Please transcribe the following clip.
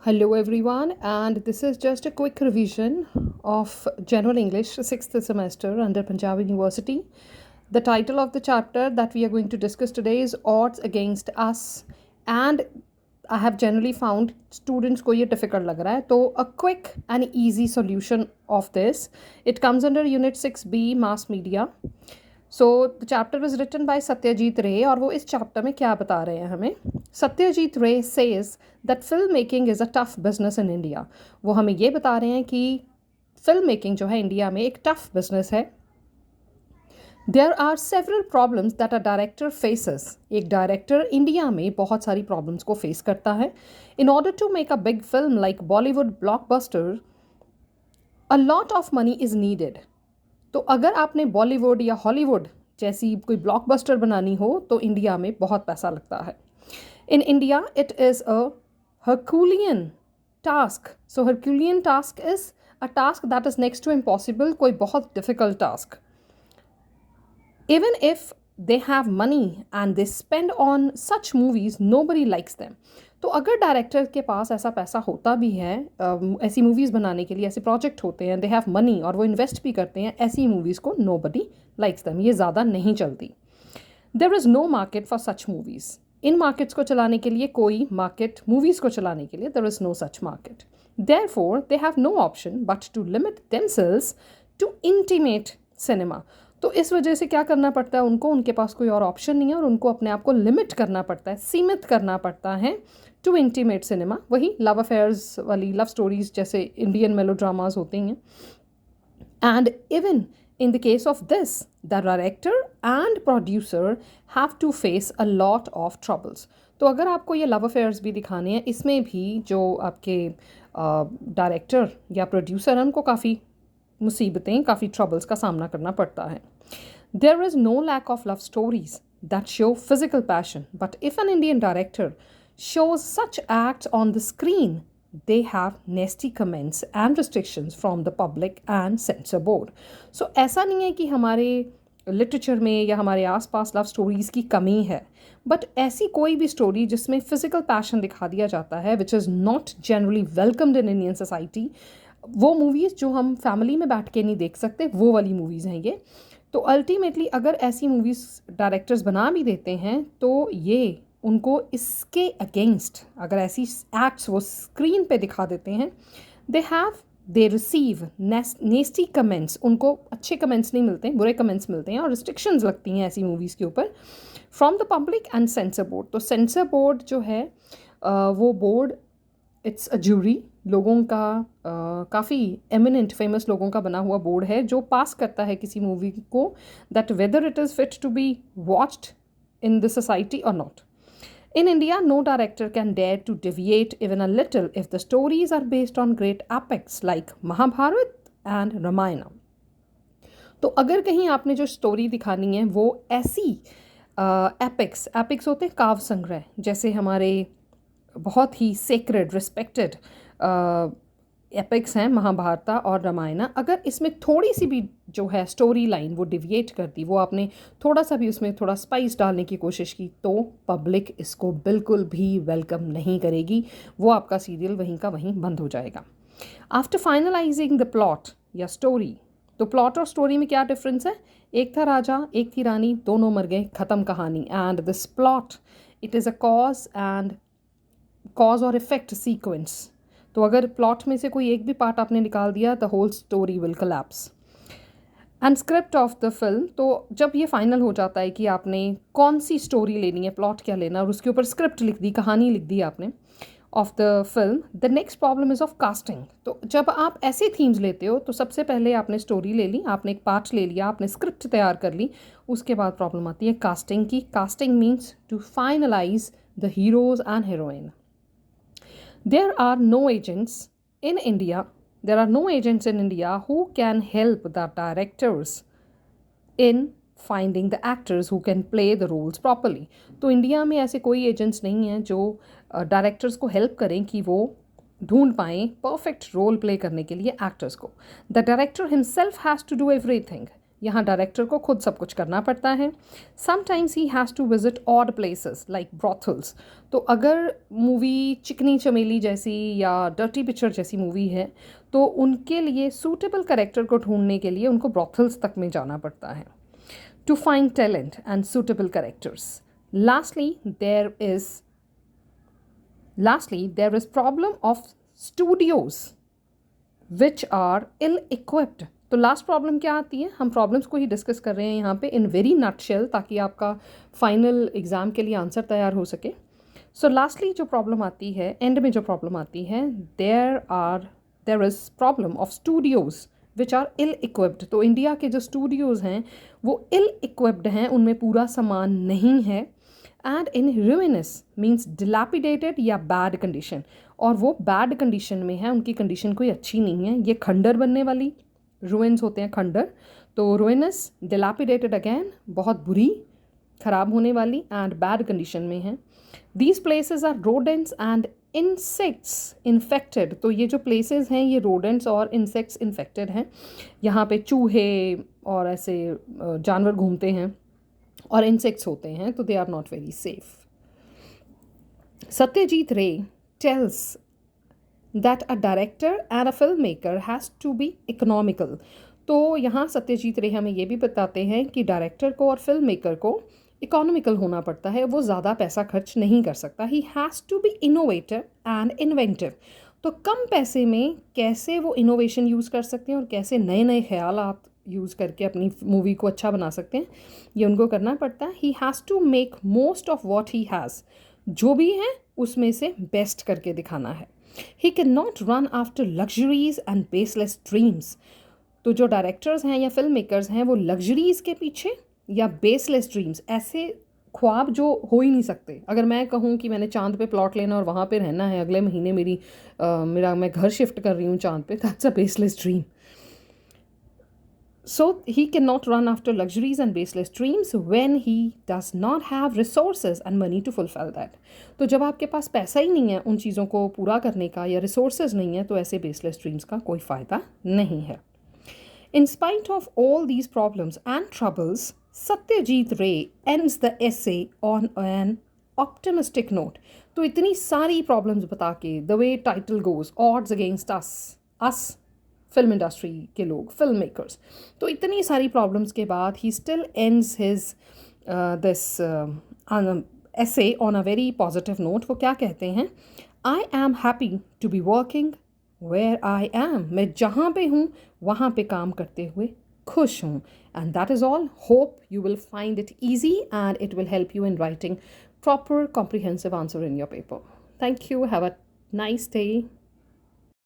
Hello, everyone, and this is just a quick revision of General English 6th semester under Punjab University. The title of the chapter that we are going to discuss today is Odds Against Us, and I have generally found students को ये difficult लग रहा है तो a quick and easy solution of this. It comes under Unit 6B Mass Media. So the chapter was written by Satyajit Ray और वो इस chapter में क्या बता रहे हैं हमें. सत्यजीत रे says that film making is a tough business in India. वो हमें ये बता रहे हैं कि फिल्म मेकिंग जो है इंडिया में एक टफ बिजनेस है. There are several problems that a director faces. एक डायरेक्टर इंडिया में बहुत सारी प्रॉब्लम्स को फेस करता है. In order to make a big film like Bollywood blockbuster a lot of money is needed. तो अगर आपने बॉलीवुड या हॉलीवुड जैसी कोई ब्लॉकबस्टर बनानी हो तो इंडिया में बहुत पैसा लगता है. In India it is a Herculean task. So Herculean task is a task that is next to impossible, कोई बहुत difficult task. Even if they have money and they spend on such movies, nobody likes them. तो अगर director के पास ऐसा पैसा होता भी है, ऐसी मूवीज़ बनाने के लिए ऐसे प्रोजेक्ट होते हैं, दे हैव मनी और वो इन्वेस्ट भी करते हैं, ऐसी मूवीज़ को nobody likes them, ये ज़्यादा नहीं चलती. There is no market for such movies. इन मार्केट्स को चलाने के लिए कोई मार्केट, मूवीज़ को चलाने के लिए there is no such market. Therefore they have no option but to limit themselves to intimate cinema. तो इस वजह से क्या करना पड़ता है उनको, उनके पास कोई और ऑप्शन नहीं है और उनको अपने आप को लिमिट करना पड़ता है, सीमित करना पड़ता है टू इंटीमेट सिनेमा. वही लव अफेयर्स वाली लव स्टोरीज जैसे इंडियन मेलोड्रामाज होते हैं. And even in the case of this, the director and producer have to face a lot of troubles. तो अगर आपको ये लव अफेयर्स भी दिखाने हैं, इसमें भी जो आपके डायरेक्टर या प्रोड्यूसर हैं उनको काफ़ी मुसीबतें, काफ़ी ट्रबल्स का सामना करना पड़ता है. There is no lack of love stories that show physical passion, but if an Indian director shows such acts on the screen, they have nasty comments and restrictions from the public and censor board. So ऐसा नहीं है कि हमारे literature में या हमारे आसपास love stories की कमी है, बट ऐसी कोई भी स्टोरी जिसमें फिजिकल पैशन दिखा दिया जाता है which is not generally welcomed in Indian society, वो मूवीज़ जो हम फैमिली में बैठ के नहीं देख सकते, वो वाली मूवीज़ हैं ये. तो अल्टीमेटली अगर ऐसी मूवीज़ डायरेक्टर्स बना भी देते हैं तो ये उनको इसके अगेंस्ट, अगर ऐसी एक्ट्स वो स्क्रीन पे दिखा देते हैं, दे रिसीव नेस्टी कमेंट्स. उनको अच्छे कमेंट्स नहीं मिलते हैं, बुरे कमेंट्स मिलते हैं और रिस्ट्रिक्शंस लगती हैं ऐसी मूवीज़ के ऊपर from the public and sensor board. तो सेंसर बोर्ड जो है वो बोर्ड, इट्स अ जूरी, लोगों का काफ़ी एमिनेंट फेमस लोगों का बना हुआ बोर्ड है जो पास करता है किसी मूवी को that whether it is fit to be watched in the society और not. In India, no director can dare to deviate even a little if the stories are based on great epics like Mahabharat and Ramayana. तो अगर कहीं आपने जो story दिखानी है वो ऐसी एपिक्स होते हैं काव्य संग्रह, जैसे हमारे बहुत ही सेक्रेड रिस्पेक्टेड एपिक्स हैं महाभारत और रामायण, अगर इसमें थोड़ी सी भी जो है स्टोरी लाइन वो डिविएट करती, वो आपने थोड़ा सा भी उसमें थोड़ा स्पाइस डालने की कोशिश की, तो पब्लिक इसको बिल्कुल भी वेलकम नहीं करेगी, वो आपका सीरियल वहीं का वहीं बंद हो जाएगा. आफ्टर फाइनलाइजिंग द प्लॉट या स्टोरी, तो प्लॉट और स्टोरी में क्या डिफरेंस है? एक था राजा, एक थी रानी, दोनों मर गए, ख़त्म कहानी. And this plot it is a cause और इफेक्ट सीक्वेंस. तो अगर प्लॉट में से कोई एक भी पार्ट आपने निकाल दिया, the whole story will collapse. And script of the film, तो जब ये फाइनल हो जाता है कि आपने कौन सी स्टोरी लेनी है, प्लॉट क्या लेना, और उसके ऊपर स्क्रिप्ट लिख दी, कहानी लिख दी आपने of the film, the next problem is of casting. तो जब आप ऐसे थीम्स लेते हो तो सबसे पहले आपने स्टोरी ले ली, आपने एक पार्ट ले लिया, आपने स्क्रिप्ट तैयार कर ली, उसके बाद प्रॉब्लम आती है कास्टिंग की. Casting means to finalize the heroes and heroine. There are no agents in India. There are no agents in India who can help the directors in finding the actors who can play the roles properly. तो India में ऐसे कोई agents नहीं हैं जो directors को help करें कि वो ढूंढ पाएँ परफेक्ट रोल प्ले करने के लिए एक्टर्स को. The director himself has to do everything. यहाँ डायरेक्टर को खुद सब कुछ करना पड़ता है. Sometimes he has to visit odd places like brothels. तो अगर मूवी चिकनी चमेली जैसी या डर्टी पिक्चर जैसी मूवी है तो उनके लिए सूटेबल कैरेक्टर को ढूंढने के लिए उनको ब्रॉथल्स तक में जाना पड़ता है to find talent and suitable characters. Lastly, there is problem of studios which are ill-equipped. तो लास्ट प्रॉब्लम क्या आती है, हम प्रॉब्लम्स को ही डिस्कस कर रहे हैं यहाँ पे इन वेरी नटशेल, ताकि आपका फाइनल एग्ज़ाम के लिए आंसर तैयार हो सके. सो लास्टली जो प्रॉब्लम आती है, एंड में जो प्रॉब्लम आती है, there is problem of studios which are ill equipped. तो इंडिया के जो स्टूडियोज़ हैं वो इल इक्विप्ड हैं, उनमें पूरा सामान नहीं है. And in ruinous means dilapidated या बैड कंडीशन, और वो बैड कंडीशन में है, उनकी कंडीशन कोई अच्छी नहीं है. ये खंडर बनने वाली, ruins होते हैं खंडर, तो ruinous, dilapidated अगैन बहुत बुरी, ख़राब होने वाली, एंड बैड कंडीशन में है. These places are rodents and insects infected. तो ये जो प्लेसेस हैं ये rodents और इंसेक्ट्स इन्फेक्टेड हैं. यहाँ पे चूहे और ऐसे जानवर घूमते हैं और इंसेक्ट्स होते हैं, तो they are not very safe. Satyajit Ray tells that a director and a film maker has to be economical. तो यहाँ सत्यजीत रे हमें ये भी बताते हैं कि डायरेक्टर को और फिल्म मेकर को इकोनॉमिकल होना पड़ता है, वो ज़्यादा पैसा खर्च नहीं कर सकता. He has to be innovative and inventive. तो कम पैसे में कैसे वो इनोवेशन यूज़ कर सकते हैं और कैसे नए नए ख्याल आप यूज़ करके अपनी मूवी को अच्छा बना सकते हैं, ये उनको करना पड़ता है. He has to make most of what he has. जो भी है उसमें से बेस्ट करके दिखाना है. He can not run after luxuries and baseless dreams. तो जो डायरेक्टर्स हैं या फिल्म मेकर्स हैं वो लग्जरीज़ के पीछे या बेसलेस ड्रीम्स, ऐसे ख्वाब जो हो ही नहीं सकते. अगर मैं कहूँ कि मैंने चांद पे प्लॉट लेना और वहाँ पे रहना है, अगले महीने मैं घर शिफ्ट कर रही हूँ चांद पे, that's a baseless dream. So he cannot run after luxuries and baseless dreams when he does not have resources and money to fulfill that. तो जब आपके पास पैसा ही नहीं है उन चीज़ों को पूरा करने का या resources नहीं है, तो ऐसे baseless dreams का कोई फ़ायदा नहीं है. In spite of all these problems and troubles, Satyajit Ray ends the essay on an optimistic note. तो इतनी सारी problems बता के, the way title goes, odds against us film industry के लोग, फिल्म मेकर्स, तो इतनी सारी प्रॉब्लम्स के बाद he still ends his this essay on a very positive note. वो क्या कहते हैं, I am happy to be working where I am. मैं जहाँ पे हूँ वहाँ पे काम करते हुए खुश हूँ. And that is all. Hope you will find it easy and it will help you in writing proper comprehensive answer in your paper. Thank you. Have a nice day.